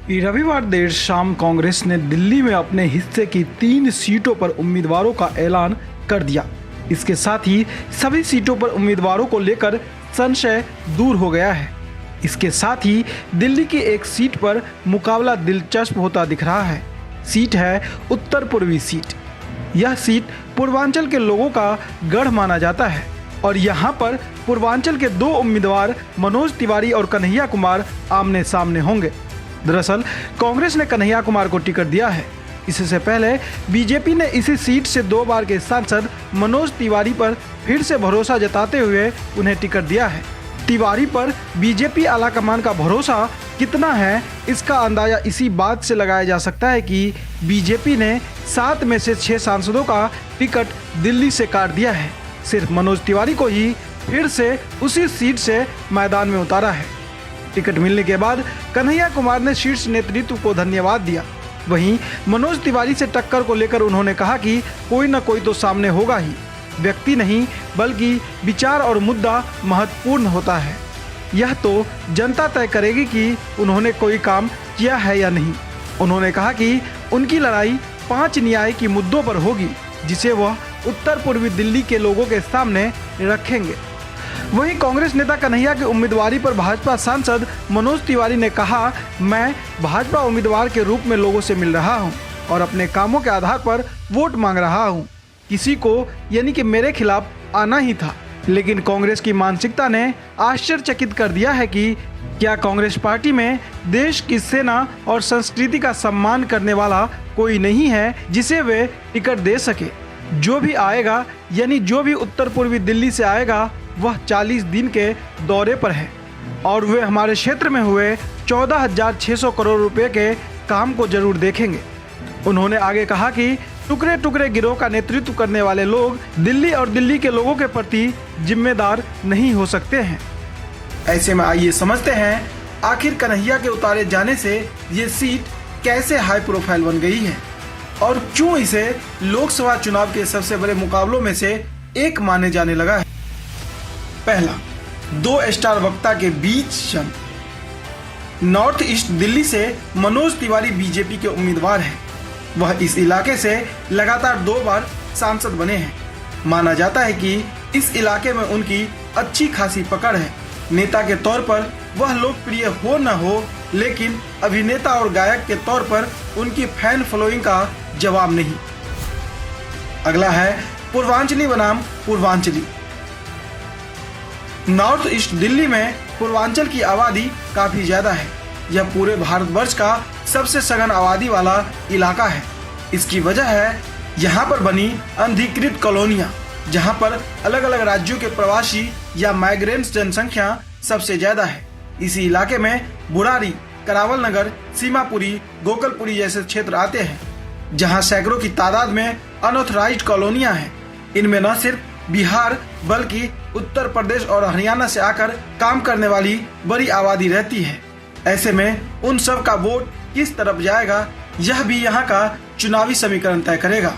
रविवार देर शाम कांग्रेस ने दिल्ली में अपने हिस्से की 3 सीटों पर उम्मीदवारों का ऐलान कर दिया। इसके साथ ही सभी सीटों पर उम्मीदवारों को लेकर संशय दूर हो गया है। इसके साथ ही दिल्ली की एक सीट पर मुकाबला दिलचस्प होता दिख रहा है। सीट है उत्तर पूर्वी सीट। यह सीट पूर्वांचल के लोगों का गढ़ माना जाता है और यहाँ पर पूर्वांचल के 2 उम्मीदवार मनोज तिवारी और कन्हैया कुमार आमने सामने होंगे। दरअसल कांग्रेस ने कन्हैया कुमार को टिकट दिया है। इससे पहले बीजेपी ने इसी सीट से 2 बार के सांसद मनोज तिवारी पर फिर से भरोसा जताते हुए उन्हें टिकट दिया है। तिवारी पर बीजेपी आलाकमान का भरोसा कितना है, इसका अंदाजा इसी बात से लगाया जा सकता है कि बीजेपी ने 7 में से 6 सांसदों का टिकट दिल्ली से काट दिया है। सिर्फ मनोज तिवारी को ही फिर से उसी सीट से मैदान में उतारा है। टिकट मिलने के बाद कन्हैया कुमार ने शीर्ष नेतृत्व को धन्यवाद दिया। वहीं मनोज तिवारी से टक्कर को लेकर उन्होंने कहा कि कोई न कोई तो सामने होगा ही, व्यक्ति नहीं बल्कि विचार और मुद्दा महत्वपूर्ण होता है। यह तो जनता तय करेगी कि उन्होंने कोई काम किया है या नहीं। उन्होंने कहा कि उनकी लड़ाई 5 न्याय की मुद्दों पर होगी, जिसे वह उत्तर पूर्वी दिल्ली के लोगों के सामने रखेंगे। वहीं कांग्रेस नेता कन्हैया की उम्मीदवारी पर भाजपा सांसद मनोज तिवारी ने कहा, मैं भाजपा उम्मीदवार के रूप में लोगों से मिल रहा हूं और अपने कामों के आधार पर वोट मांग रहा हूं। किसी को यानी कि मेरे खिलाफ आना ही था, लेकिन कांग्रेस की मानसिकता ने आश्चर्यचकित कर दिया है कि क्या कांग्रेस पार्टी में देश की सेना और संस्कृति का सम्मान करने वाला कोई नहीं है जिसे वे टिकट दे सके। जो भी आएगा यानी जो भी उत्तर पूर्वी दिल्ली से आएगा वह 40 दिन के दौरे पर है और वे हमारे क्षेत्र में हुए 14,600 करोड़ रुपए के काम को जरूर देखेंगे। उन्होंने आगे कहा कि टुकड़े टुकड़े गिरोह का नेतृत्व करने वाले लोग दिल्ली और दिल्ली के लोगों के प्रति जिम्मेदार नहीं हो सकते हैं। ऐसे में आइए समझते हैं आखिर कन्हैया के उतारे जाने से ये सीट कैसे हाई प्रोफाइल बन गई है और क्यों इसे लोकसभा चुनाव के सबसे बड़े मुकाबलों में से एक माने जाने लगा है। पहला, 2 स्टार वक्ता के बीच जंग। नॉर्थ ईस्ट दिल्ली से मनोज तिवारी बीजेपी के उम्मीदवार हैं। वह इस इलाके से लगातार 2 बार सांसद बने हैं। माना जाता है कि इस इलाके में उनकी अच्छी खासी पकड़ है। नेता के तौर पर वह लोकप्रिय हो न हो, लेकिन अभिनेता और गायक के तौर पर उनकी फैन फॉलोइंग का जवाब नहीं। अगला है पूर्वांचली बनाम पूर्वांचली। नॉर्थ ईस्ट दिल्ली में पूर्वांचल की आबादी काफी ज्यादा है। यह पूरे भारतवर्ष का सबसे सघन आबादी वाला इलाका है। इसकी वजह है यहाँ पर बनी अनधिकृत कॉलोनियाँ, जहाँ पर अलग अलग राज्यों के प्रवासी या माइग्रेंट्स जनसंख्या सबसे ज्यादा है। इसी इलाके में बुरारी, करावल नगर, सीमापुरी, गोकलपुरी जैसे क्षेत्र आते हैं, जहाँ सैकड़ों की तादाद में अनऑथराइज्ड कॉलोनियाँ हैं। इनमें न सिर्फ बिहार बल्कि उत्तर प्रदेश और हरियाणा से आकर काम करने वाली बड़ी आबादी रहती है। ऐसे में उन सब का वोट किस तरफ जाएगा, यह भी यहाँ का चुनावी समीकरण तय करेगा।